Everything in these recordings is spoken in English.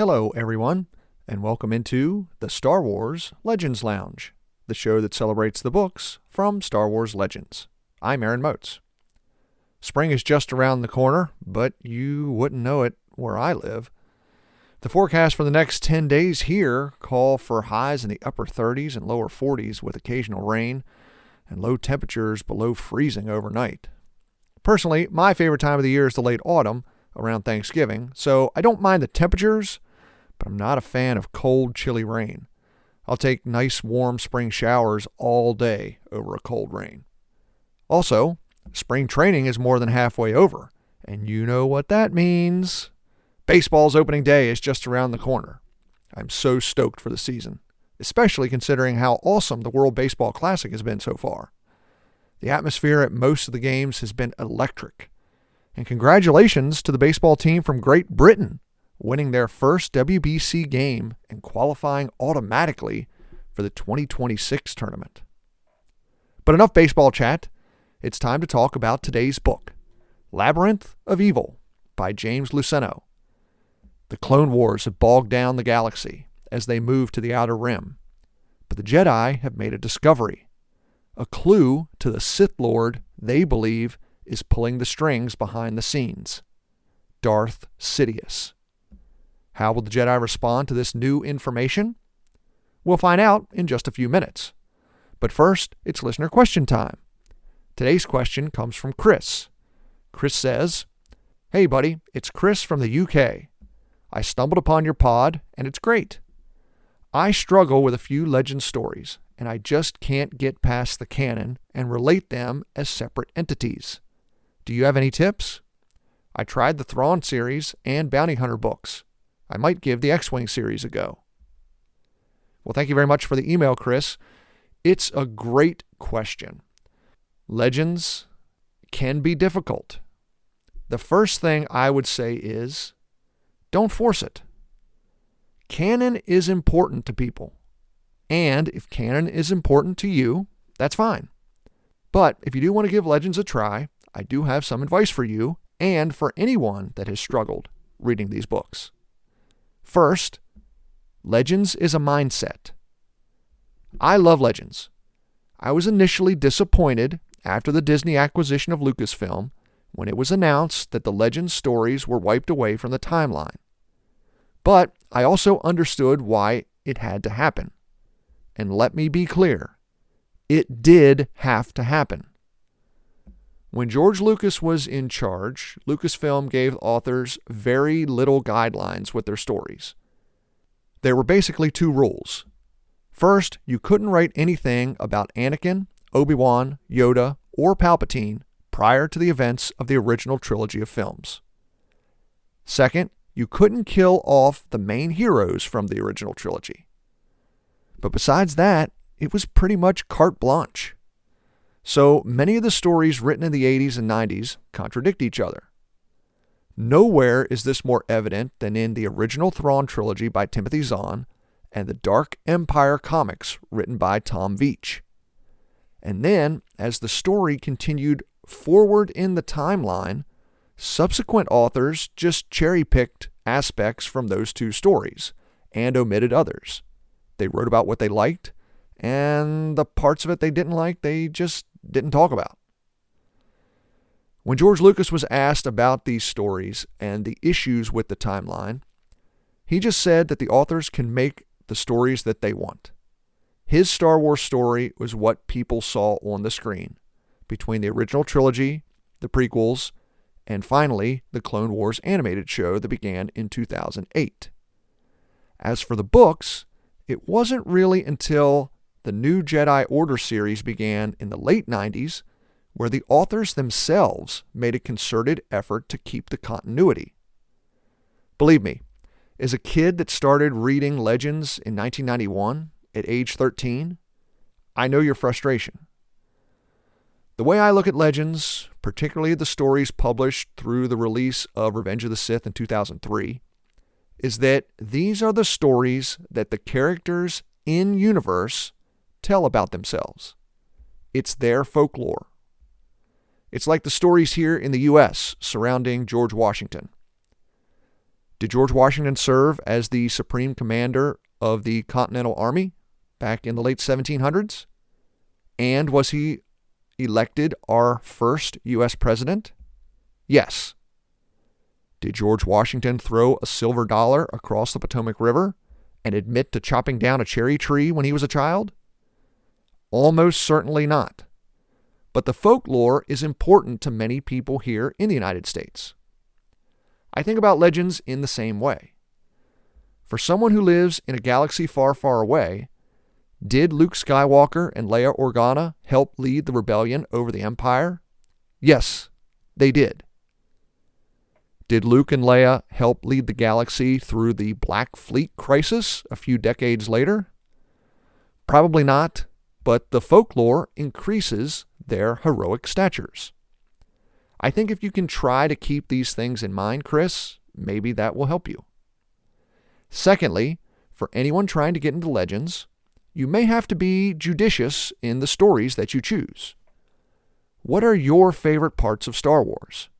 Hello, everyone, and welcome into the Star Wars Legends Lounge, the show that celebrates the books from Star Wars Legends. I'm Aaron Moats. Spring is just around the corner, but you wouldn't know it where I live. The forecast for the next 10 days here call for highs in the upper 30s and lower 40s with occasional rain and low temperatures below freezing overnight. Personally, my favorite time of the year is the late autumn, around Thanksgiving, so I don't mind the temperatures, but I'm not a fan of cold, chilly rain. I'll take nice, warm spring showers all day over a cold rain. Also, spring training is more than halfway over, and you know what that means. Baseball's opening day is just around the corner. I'm so stoked for the season, especially considering how awesome the World Baseball Classic has been so far. The atmosphere at most of the games has been electric. And congratulations to the baseball team from Great Britain, winning their first WBC game and qualifying automatically for the 2026 tournament. But enough baseball chat. It's time to talk about today's book, Labyrinth of Evil by James Luceno. The Clone Wars have bogged down the galaxy as they move to the Outer Rim, but the Jedi have made a discovery, a clue to the Sith Lord they believe is pulling the strings behind the scenes, Darth Sidious. How will the Jedi respond to this new information? We'll find out in just a few minutes. But first, it's listener question time. Today's question comes from Chris. Chris says, "Hey buddy, it's Chris from the UK. I stumbled upon your pod, and it's great. I struggle with a few legend stories, and I just can't get past the canon and relate them as separate entities. Do you have any tips? I tried the Thrawn series and Bounty Hunter books. I might give the X-Wing series a go." Well, thank you very much for the email, Chris. It's a great question. Legends can be difficult. The first thing I would say is, don't force it. Canon is important to people. And if canon is important to you, that's fine. But if you do want to give Legends a try, I do have some advice for you and for anyone that has struggled reading these books. First, Legends is a mindset. I love Legends. I was initially disappointed after the Disney acquisition of Lucasfilm when it was announced that the Legends stories were wiped away from the timeline. But I also understood why it had to happen. And let me be clear, it did have to happen. When George Lucas was in charge, Lucasfilm gave authors very little guidelines with their stories. There were basically two rules. First, you couldn't write anything about Anakin, Obi-Wan, Yoda, or Palpatine prior to the events of the original trilogy of films. Second, you couldn't kill off the main heroes from the original trilogy. But besides that, it was pretty much carte blanche. So many of the stories written in the 80s and 90s contradict each other. Nowhere is this more evident than in the original Thrawn trilogy by Timothy Zahn and the Dark Empire comics written by Tom Veitch. And then, as the story continued forward in the timeline, subsequent authors just cherry-picked aspects from those two stories and omitted others. They wrote about what they liked, and the parts of it they didn't like, they just didn't talk about. When George Lucas was asked about these stories and the issues with the timeline, he just said that the authors can make the stories that they want. His Star Wars story was what people saw on the screen between the original trilogy, the prequels, and finally the Clone Wars animated show that began in 2008. As for the books, it wasn't really until the New Jedi Order series began in the late 90s where the authors themselves made a concerted effort to keep the continuity. Believe me, as a kid that started reading Legends in 1991 at age 13, I know your frustration. The way I look at Legends, particularly the stories published through the release of Revenge of the Sith in 2003, is that these are the stories that the characters in universe tell about themselves. It's their folklore. It's like the stories here in the U.S. surrounding George Washington. Did George Washington serve as the supreme commander of the Continental Army back in the late 1700s? And was he elected our first U.S. president? Yes. Did George Washington throw a silver dollar across the Potomac River and admit to chopping down a cherry tree when he was a child? Almost certainly not. But the folklore is important to many people here in the United States. I think about legends in the same way. For someone who lives in a galaxy far, far away, did Luke Skywalker and Leia Organa help lead the rebellion over the Empire? Yes, they did. Did Luke and Leia help lead the galaxy through the Black Fleet crisis a few decades later? Probably not, but the folklore increases their heroic statures. I think if you can try to keep these things in mind, Chris, maybe that will help you. Secondly, for anyone trying to get into legends, you may have to be judicious in the stories that you choose. What are your favorite parts of Star Wars?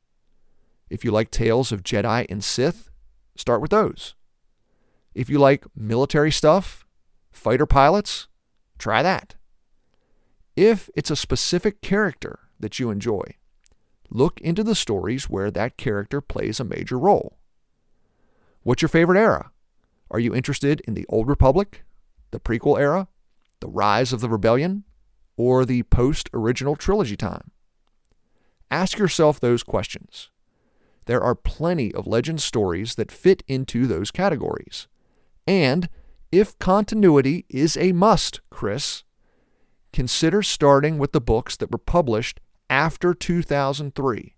If you like tales of Jedi and Sith, start with those. If you like military stuff, fighter pilots, try that. If it's a specific character that you enjoy, look into the stories where that character plays a major role. What's your favorite era? Are you interested in the Old Republic, the prequel era, the rise of the rebellion, or the post-original trilogy time? Ask yourself those questions. There are plenty of legend stories that fit into those categories. And if continuity is a must, Chris, consider starting with the books that were published after 2003.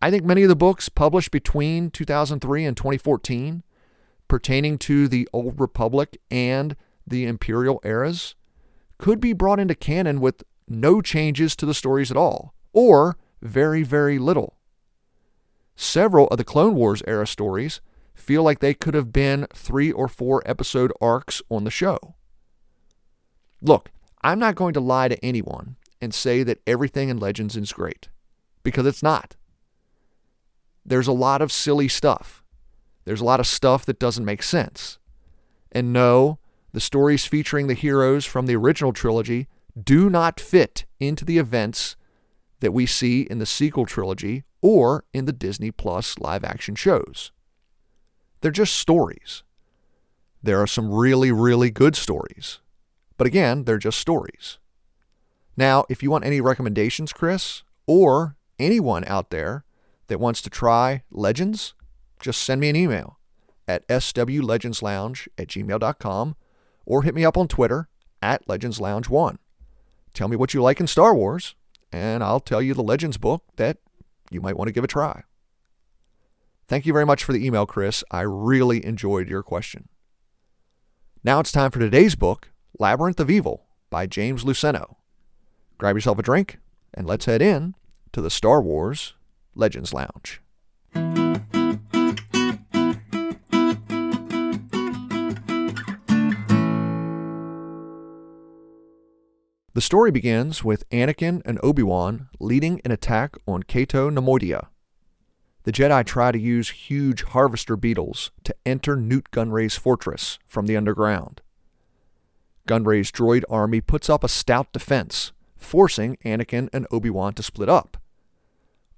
I think many of the books published between 2003 and 2014 pertaining to the Old Republic and the Imperial eras could be brought into canon with no changes to the stories at all, or very, very little. Several of the Clone Wars era stories feel like they could have been 3 or 4 episode arcs on the show. Look, I'm not going to lie to anyone and say that everything in Legends is great, because it's not. There's a lot of silly stuff. There's a lot of stuff that doesn't make sense. And no, the stories featuring the heroes from the original trilogy do not fit into the events that we see in the sequel trilogy or in the Disney Plus live-action shows. They're just stories. There are some really, really good stories. But again, they're just stories. Now, if you want any recommendations, Chris, or anyone out there that wants to try Legends, just send me an email at swlegendslounge@gmail.com or hit me up on Twitter @legendslounge1. Tell me what you like in Star Wars, and I'll tell you the Legends book that you might want to give a try. Thank you very much for the email, Chris. I really enjoyed your question. Now it's time for today's book, Labyrinth of Evil by James Luceno. Grab yourself a drink, and let's head in to the Star Wars Legends Lounge. The story begins with Anakin and Obi-Wan leading an attack on Cato Nemoidia. The Jedi try to use huge harvester beetles to enter Newt Gunray's fortress from the underground. Gunray's droid army puts up a stout defense, forcing Anakin and Obi-Wan to split up.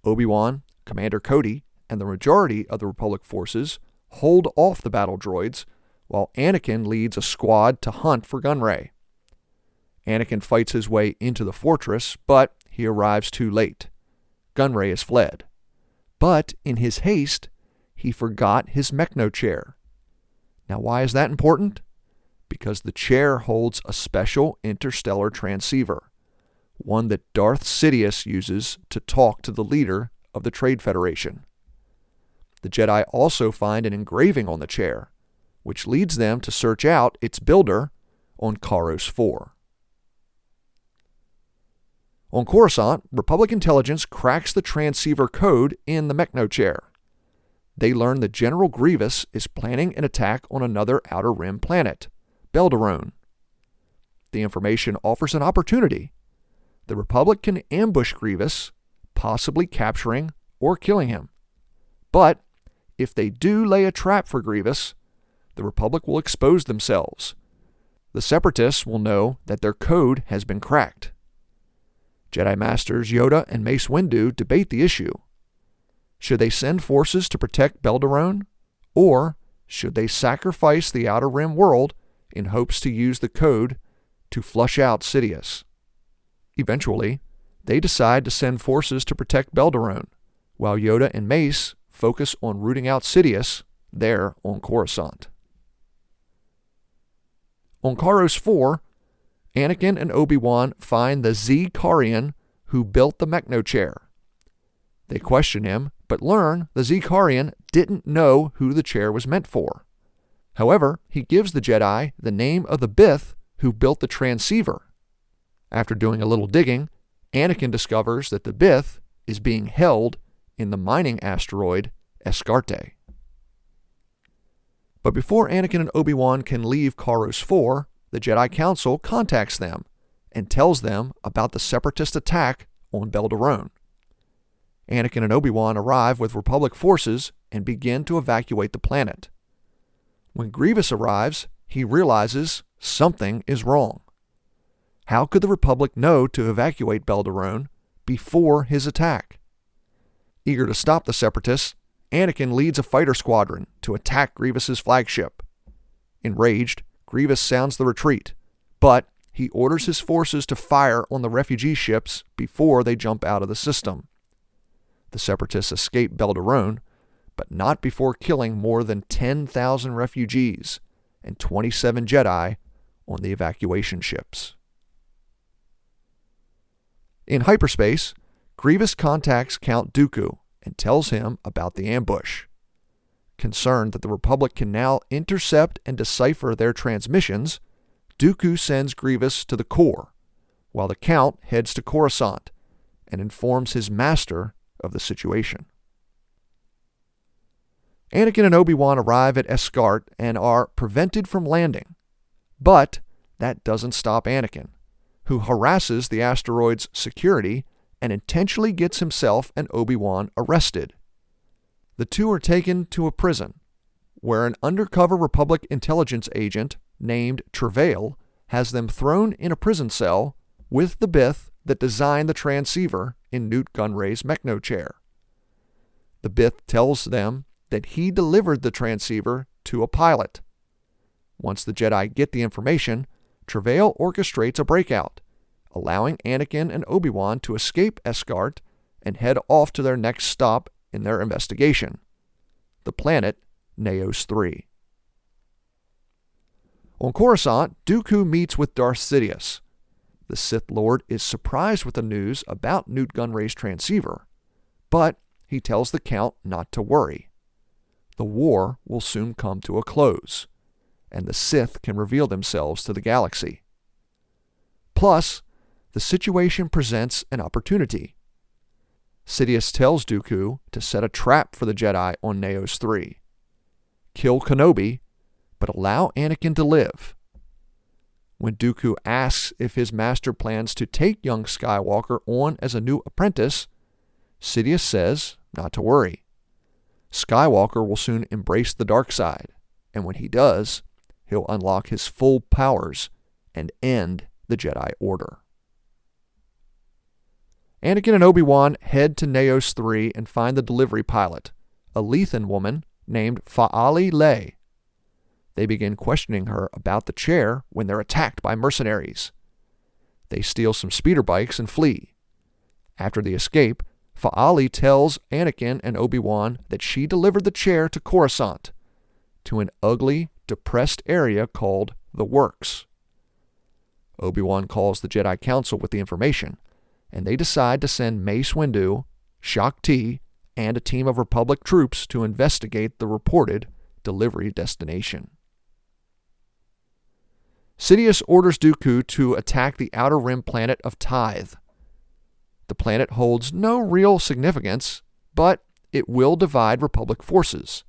Obi-Wan, Commander Cody, and the majority of the Republic forces hold off the battle droids, while Anakin leads a squad to hunt for Gunray. Anakin fights his way into the fortress, but he arrives too late. Gunray has fled. But in his haste, he forgot his Mechno chair. Now, why is that important? Because the chair holds a special interstellar transceiver, one that Darth Sidious uses to talk to the leader of the Trade Federation. The Jedi also find an engraving on the chair, which leads them to search out its builder on Karos 4. On Coruscant, Republic intelligence cracks the transceiver code in the Mechno chair. They learn that General Grievous is planning an attack on another Outer Rim planet, Belderone. The information offers an opportunity. The Republic can ambush Grievous, possibly capturing or killing him. But if they do lay a trap for Grievous, the Republic will expose themselves. The Separatists will know that their code has been cracked. Jedi Masters Yoda and Mace Windu debate the issue. Should they send forces to protect Belderone, or should they sacrifice the Outer Rim world in hopes to use the code to flush out Sidious? Eventually, they decide to send forces to protect Belderone, while Yoda and Mace focus on rooting out Sidious there on Coruscant. On Karos 4, Anakin and Obi-Wan find the Z-Karian who built the Mechno chair. They question him, but learn the Z-Karian didn't know who the chair was meant for. However, he gives the Jedi the name of the Bith who built the transceiver. After doing a little digging, Anakin discovers that the Bith is being held in the mining asteroid Escarte. But before Anakin and Obi-Wan can leave Karos 4, the Jedi Council contacts them and tells them about the Separatist attack on Belderone. Anakin and Obi-Wan arrive with Republic forces and begin to evacuate the planet. When Grievous arrives, he realizes something is wrong. How could the Republic know to evacuate Belderone before his attack? Eager to stop the Separatists, Anakin leads a fighter squadron to attack Grievous's flagship. Enraged, Grievous sounds the retreat, but he orders his forces to fire on the refugee ships before they jump out of the system. The Separatists escape Belderone, but not before killing more than 10,000 refugees and 27 Jedi on the evacuation ships. In hyperspace, Grievous contacts Count Dooku and tells him about the ambush. Concerned that the Republic can now intercept and decipher their transmissions, Dooku sends Grievous to the core, while the Count heads to Coruscant and informs his master of the situation. Anakin and Obi-Wan arrive at Escarte and are prevented from landing, but that doesn't stop Anakin, who harasses the asteroid's security and intentionally gets himself and Obi-Wan arrested. The two are taken to a prison, where an undercover Republic intelligence agent named Travail has them thrown in a prison cell with the Bith that designed the transceiver in Newt Gunray's Mechno chair. The Bith tells them that he delivered the transceiver to a pilot. Once the Jedi get the information, Travail orchestrates a breakout, allowing Anakin and Obi-Wan to escape Escarte and head off to their next stop in their investigation, the planet Naos 3. On Coruscant, Dooku meets with Darth Sidious. The Sith Lord is surprised with the news about Newt Gunray's transceiver, but he tells the Count not to worry. The war will soon come to a close, and the Sith can reveal themselves to the galaxy. Plus, the situation presents an opportunity. Sidious tells Dooku to set a trap for the Jedi on Naos 3. Kill Kenobi, but allow Anakin to live. When Dooku asks if his master plans to take young Skywalker on as a new apprentice, Sidious says not to worry. Skywalker will soon embrace the dark side, and when he does, he'll unlock his full powers and end the Jedi Order. Anakin and Obi-Wan head to Naos 3 and find the delivery pilot, a Lethan woman named Fa'ali Lay. They begin questioning her about the chair when they're attacked by mercenaries. They steal some speeder bikes and flee. After the escape, Fa'ali tells Anakin and Obi-Wan that she delivered the chair to Coruscant, to an ugly, depressed area called the Works. Obi-Wan calls the Jedi Council with the information, and they decide to send Mace Windu, Shaak Ti, and a team of Republic troops to investigate the reported delivery destination. Sidious orders Dooku to attack the outer rim planet of Tithe. The planet holds no real significance, but it will divide Republic forces,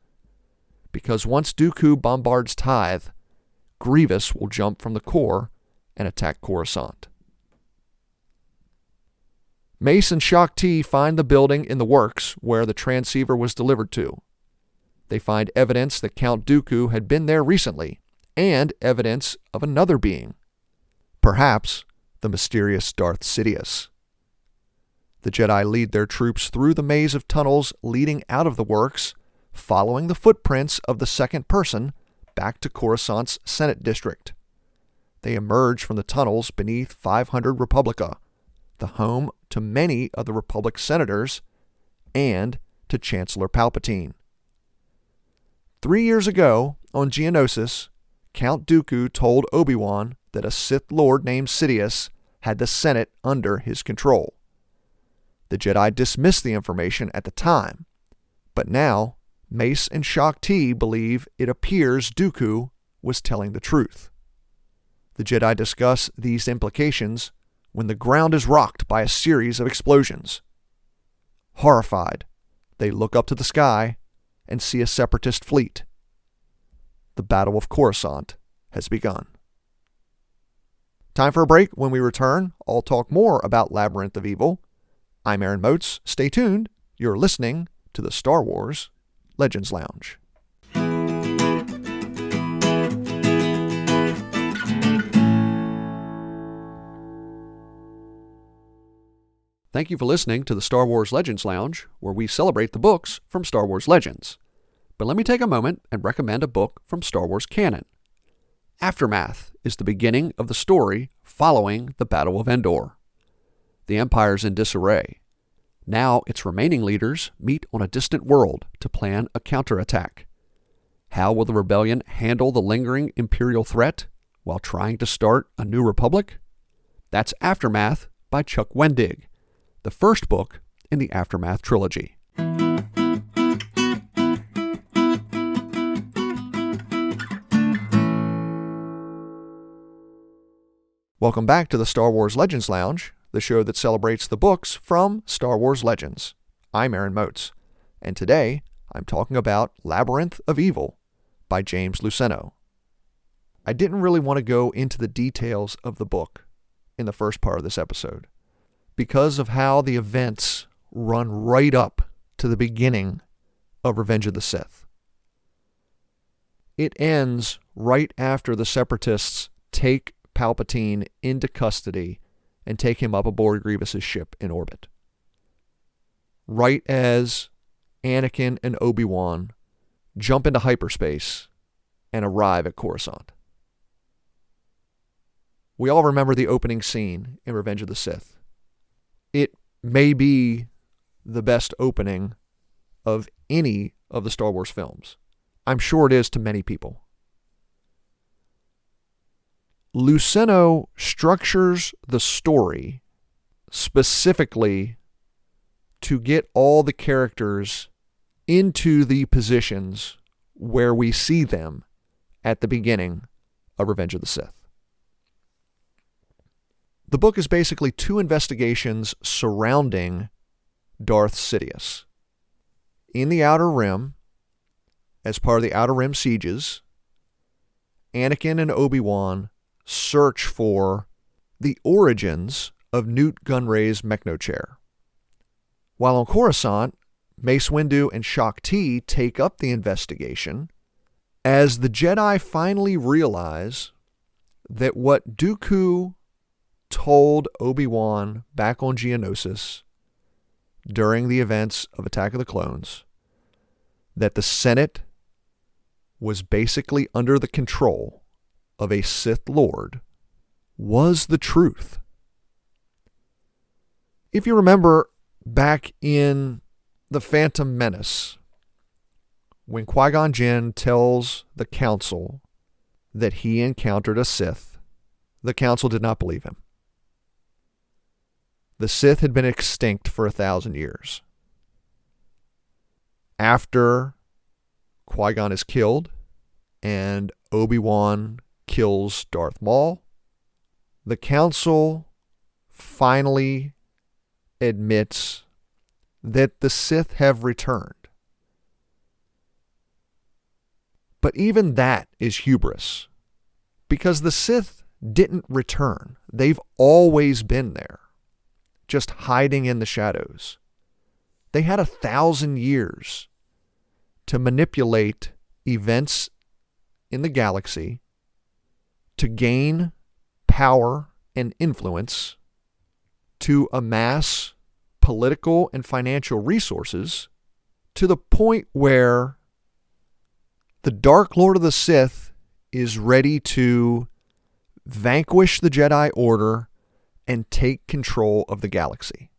because once Dooku bombards Tithe, Grievous will jump from the core and attack Coruscant. Mace and Shaak Ti find the building in the Works where the transceiver was delivered to. They find evidence that Count Dooku had been there recently, and evidence of another being. Perhaps the mysterious Darth Sidious. The Jedi lead their troops through the maze of tunnels leading out of the works, following the footprints of the second person back to Coruscant's Senate District. They emerge from the tunnels beneath 500 Republica, the home to many of the Republic's senators, and to Chancellor Palpatine. 3 years ago, on Geonosis, Count Dooku told Obi-Wan that a Sith Lord named Sidious had the Senate under his control. The Jedi dismissed the information at the time, but now Mace and Shaak Ti believe it appears Dooku was telling the truth. The Jedi discuss these implications when the ground is rocked by a series of explosions. Horrified, they look up to the sky and see a separatist fleet. The Battle of Coruscant has begun. Time for a break. When we return, I'll talk more about Labyrinth of Evil. I'm Aaron Moats. Stay tuned. You're listening to the Star Wars Legends Lounge. Thank you for listening to the Star Wars Legends Lounge, where we celebrate the books from Star Wars Legends. But let me take a moment and recommend a book from Star Wars canon. Aftermath is the beginning of the story following the Battle of Endor. The Empire's in disarray. Now its remaining leaders meet on a distant world to plan a counterattack. How will the rebellion handle the lingering Imperial threat while trying to start a new republic? That's Aftermath by Chuck Wendig, the first book in the Aftermath trilogy. Welcome back to the Star Wars Legends Lounge, the show that celebrates the books from Star Wars Legends. I'm Aaron Moats, and today I'm talking about Labyrinth of Evil by James Luceno. I didn't really want to go into the details of the book in the first part of this episode because of how the events run right up to the beginning of Revenge of the Sith. It ends right after the Separatists take Palpatine into custody and take him up aboard Grievous's ship in orbit. Right as Anakin and Obi-Wan jump into hyperspace and arrive at Coruscant. We all remember the opening scene in Revenge of the Sith. It may be the best opening of any of the Star Wars films. I'm sure it is to many people. Luceno structures the story specifically to get all the characters into the positions where we see them at the beginning of Revenge of the Sith. The book is basically two investigations surrounding Darth Sidious. In the Outer Rim, as part of the Outer Rim sieges, Anakin and Obi-Wan search for the origins of Newt Gunray's Mechnochair. While on Coruscant, Mace Windu and Shaak Ti take up the investigation as the Jedi finally realize that what Dooku told Obi-Wan back on Geonosis during the events of Attack of the Clones, that the Senate was basically under the control of a Sith Lord, was the truth. If you remember back in The Phantom Menace, when Qui-Gon Jinn tells the Council that he encountered a Sith, the Council did not believe him. The Sith had been extinct for 1,000 years. After Qui-Gon is killed and Obi-Wan kills Darth Maul, the Council finally admits that the Sith have returned. But even that is hubris, because the Sith didn't return. They've always been there, just hiding in the shadows. They had 1,000 years to manipulate events in the galaxy to gain power and influence, to amass political and financial resources to the point where the Dark Lord of the Sith is ready to vanquish the Jedi Order and take control of the galaxy.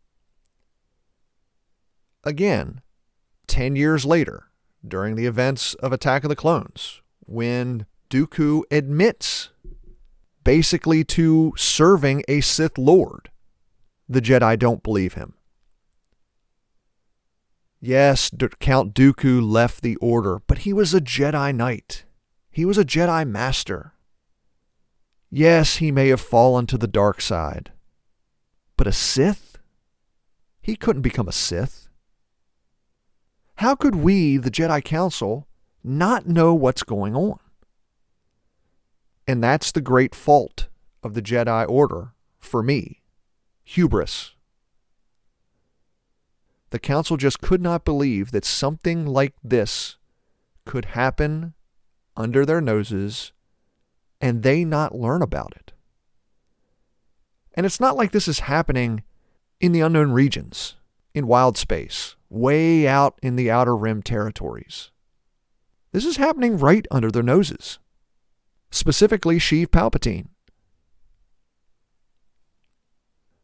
Again, 10 years later, during the events of Attack of the Clones, when Dooku admits basically to serving a Sith Lord, the Jedi don't believe him. Yes, Count Dooku left the Order, but he was a Jedi Knight. He was a Jedi Master. Yes, he may have fallen to the dark side, but a Sith? He couldn't become a Sith. How could we, the Jedi Council, not know what's going on? And that's the great fault of the Jedi Order for me. Hubris. The Council just could not believe that something like this could happen under their noses and they not learn about it. And it's not like this is happening in the unknown regions, in wild space, way out in the Outer Rim territories. This is happening right under their noses. Specifically, Sheev Palpatine.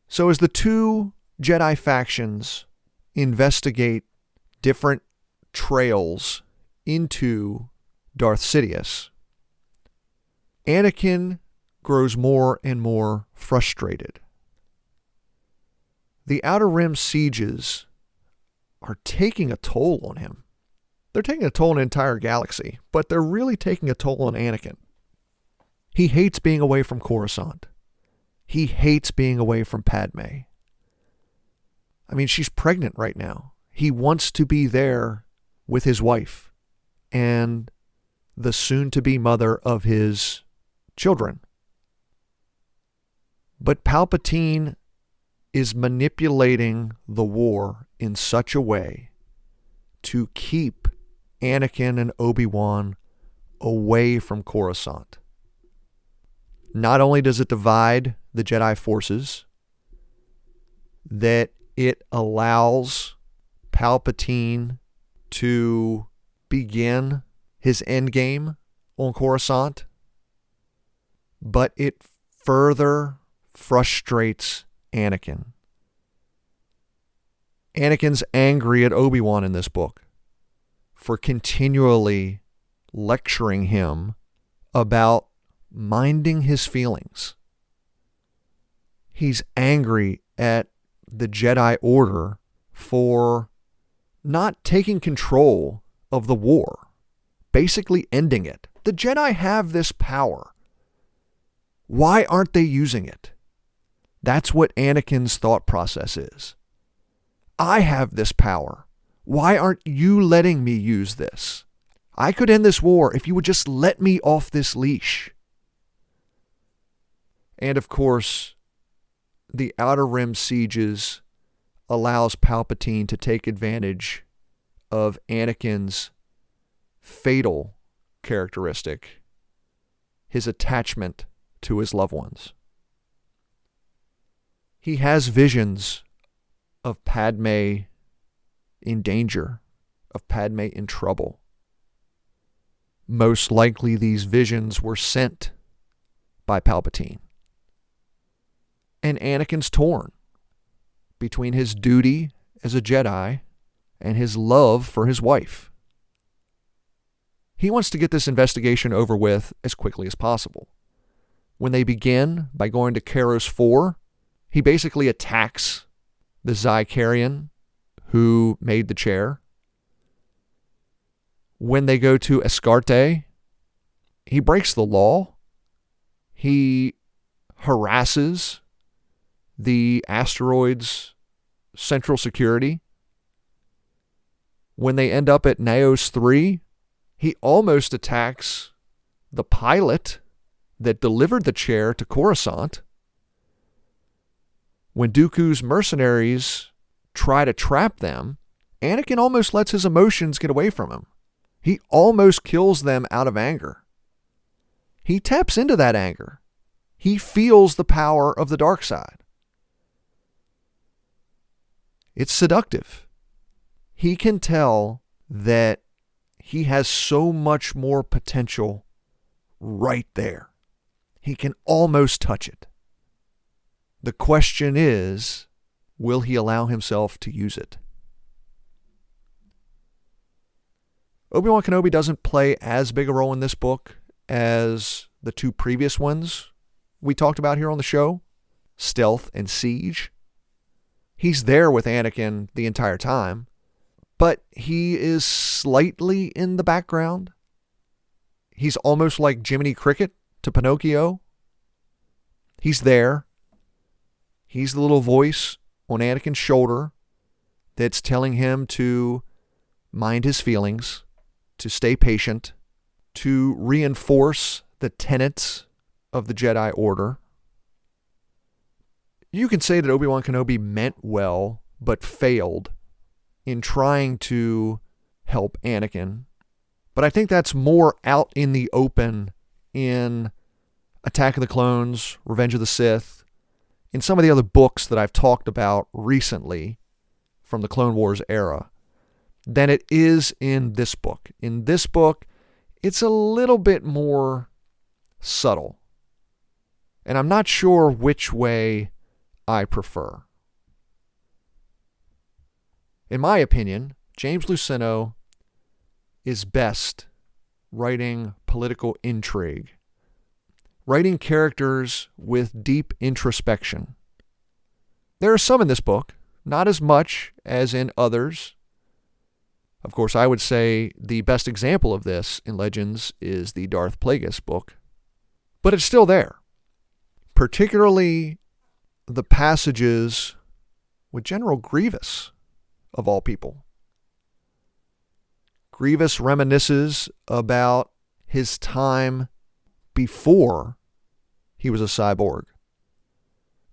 So as the two Jedi factions investigate different trails into Darth Sidious, Anakin grows more and more frustrated. The Outer Rim sieges are taking a toll on him. They're taking a toll on the entire galaxy, but they're really taking a toll on Anakin. He hates being away from Coruscant. He hates being away from Padme. I mean, she's pregnant right now. He wants to be there with his wife and the soon-to-be mother of his children. But Palpatine is manipulating the war in such a way to keep Anakin and Obi-Wan away from Coruscant. Not only does it divide the Jedi forces, that it allows Palpatine to begin his endgame on Coruscant, but it further frustrates Anakin. Anakin's angry at Obi-Wan in this book for continually lecturing him about minding his feelings. He's angry at the Jedi Order for not taking control of the war, basically ending it. The Jedi have this power. Why aren't they using it? That's what Anakin's thought process is. I have this power. Why aren't you letting me use this? I could end this war if you would just let me off this leash. And of course, the Outer Rim sieges allows Palpatine to take advantage of Anakin's fatal characteristic, his attachment to his loved ones. He has visions of Padme in danger, of Padme in trouble. Most likely these visions were sent by Palpatine. And Anakin's torn between his duty as a Jedi and his love for his wife. He wants to get this investigation over with as quickly as possible. When they begin by going to Karos 4, he basically attacks the Zycarian who made the chair. When they go to Escarte, he breaks the law. He harasses the asteroid's central security. When they end up at Naos 3, he almost attacks the pilot that delivered the chair to Coruscant. When Dooku's mercenaries try to trap them, Anakin almost lets his emotions get away from him. He almost kills them out of anger. He taps into that anger. He feels the power of the dark side. It's seductive. He can tell that he has so much more potential right there. He can almost touch it. The question is, will he allow himself to use it? Obi-Wan Kenobi doesn't play as big a role in this book as the two previous ones we talked about here on the show, Stealth and Siege. He's there with Anakin the entire time, but he is slightly in the background. He's almost like Jiminy Cricket to Pinocchio. He's there. He's the little voice on Anakin's shoulder that's telling him to mind his feelings, to stay patient, to reinforce the tenets of the Jedi Order. You can say that Obi-Wan Kenobi meant well, but failed in trying to help Anakin. But I think that's more out in the open in Attack of the Clones, Revenge of the Sith, in some of the other books that I've talked about recently from the Clone Wars era, than it is in this book. In this book, it's a little bit more subtle. And I'm not sure which way I prefer. In my opinion, James Luceno is best writing political intrigue, writing characters with deep introspection. There are some in this book, not as much as in others. Of course, I would say the best example of this in Legends is the Darth Plagueis book, but it's still there. Particularly the passages with General Grievous, of all people. Grievous reminisces about his time before he was a cyborg.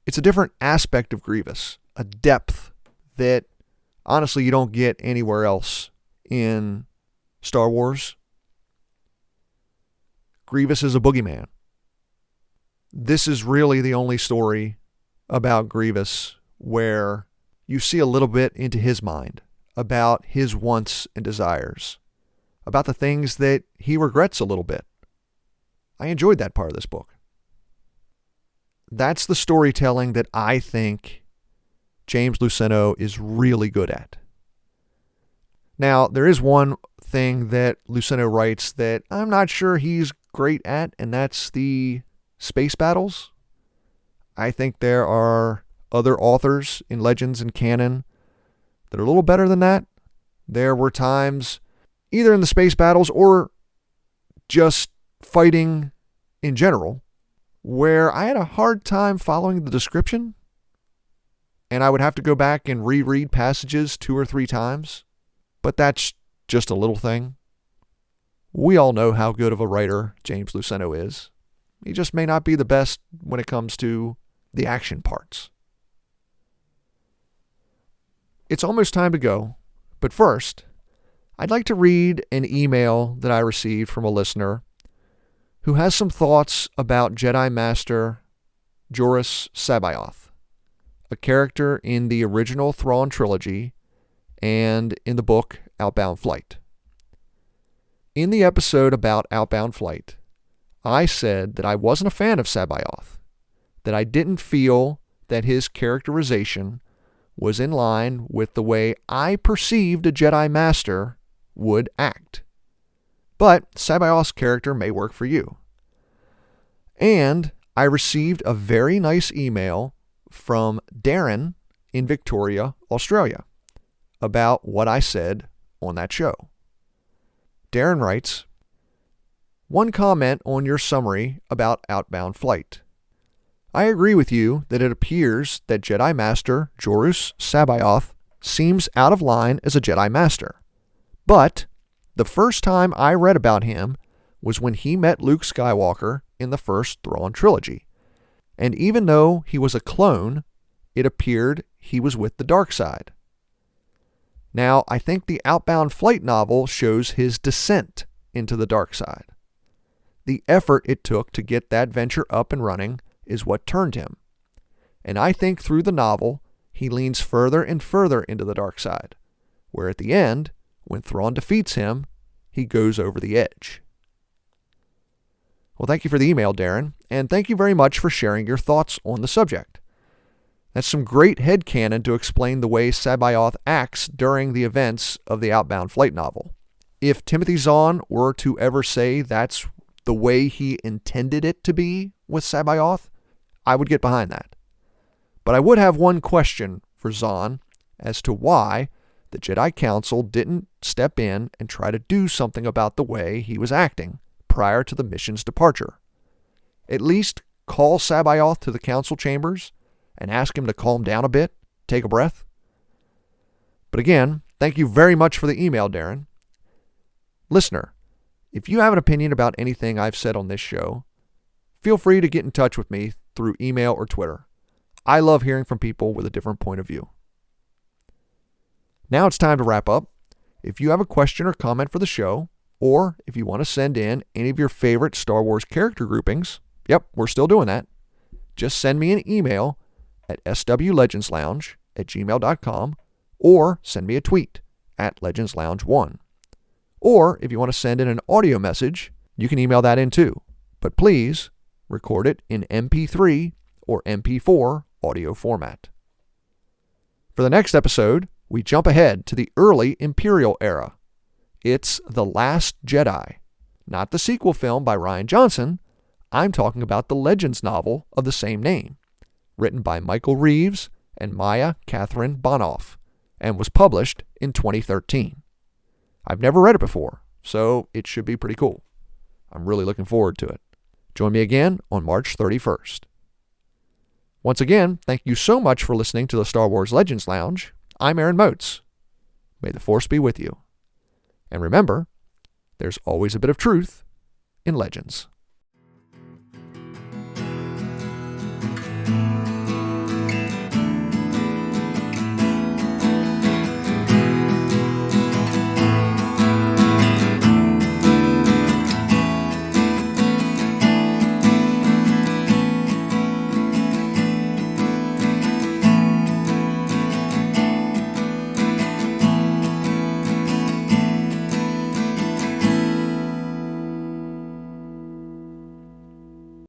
It's a different aspect of Grievous, a depth that honestly you don't get anywhere else in Star Wars. Grievous is a boogeyman. This is really the only story about Grievous where you see a little bit into his mind, about his wants and desires, about the things that he regrets a little bit. I enjoyed that part of this book. That's the storytelling that I think James Luceno is really good at. Now, there is one thing that Luceno writes that I'm not sure he's great at, and that's the space battles. I think there are other authors in Legends and canon that are a little better than that. There were times, either in the space battles or just fighting in general, where I had a hard time following the description, and I would have to go back and reread passages 2 or 3 times. But that's just a little thing. We all know how good of a writer James Luceno is. He just may not be the best when it comes to the action parts. It's almost time to go, but first, I'd like to read an email that I received from a listener who has some thoughts about Jedi Master Joruus C'baoth, a character in the original Thrawn trilogy and in the book Outbound Flight. In the episode about Outbound Flight, I said that I wasn't a fan of C'baoth, that I didn't feel that his characterization was in line with the way I perceived a Jedi Master would act. But C'baoth's character may work for you. And I received a very nice email from Darren in Victoria, Australia, about what I said on that show. Darren writes, "One comment on your summary about Outbound Flight. I agree with you that it appears that Jedi Master Joruus C'baoth seems out of line as a Jedi Master. But the first time I read about him was when he met Luke Skywalker in the first Thrawn trilogy. And even though he was a clone, it appeared he was with the dark side. Now, I think the Outbound Flight novel shows his descent into the dark side. The effort it took to get that venture up and running is what turned him. And I think through the novel, he leans further and further into the dark side, where at the end, when Thrawn defeats him, he goes over the edge. Well, thank you for the email, Darren, and thank you very much for sharing your thoughts on the subject. That's some great headcanon to explain the way Sabaoth acts during the events of the Outbound Flight novel. If Timothy Zahn were to ever say that's the way he intended it to be with Sabaoth, I would get behind that. But I would have one question for Zahn as to why the Jedi Council didn't step in and try to do something about the way he was acting prior to the mission's departure. At least call Sabaoth to the council chambers and ask him to calm down a bit, take a breath. But again, thank you very much for the email, Darren. Listener, if you have an opinion about anything I've said on this show, feel free to get in touch with me through email or Twitter. I love hearing from people with a different point of view. Now it's time to wrap up. If you have a question or comment for the show, or if you want to send in any of your favorite Star Wars character groupings, yep, we're still doing that. Just send me an email at swlegendslounge@gmail.com or send me a tweet at legendslounge1. Or if you want to send in an audio message, you can email that in too. But please record it in MP3 or MP4 audio format. For the next episode, we jump ahead to the early Imperial era. It's The Last Jedi, not the sequel film by Rian Johnson. I'm talking about the Legends novel of the same name, written by Michael Reeves and Maya Catherine Bonoff, and was published in 2013. I've never read it before, so it should be pretty cool. I'm really looking forward to it. Join me again on March 31st. Once again, thank you so much for listening to the Star Wars Legends Lounge. I'm Aaron Moats. May the Force be with you. And remember, there's always a bit of truth in legends.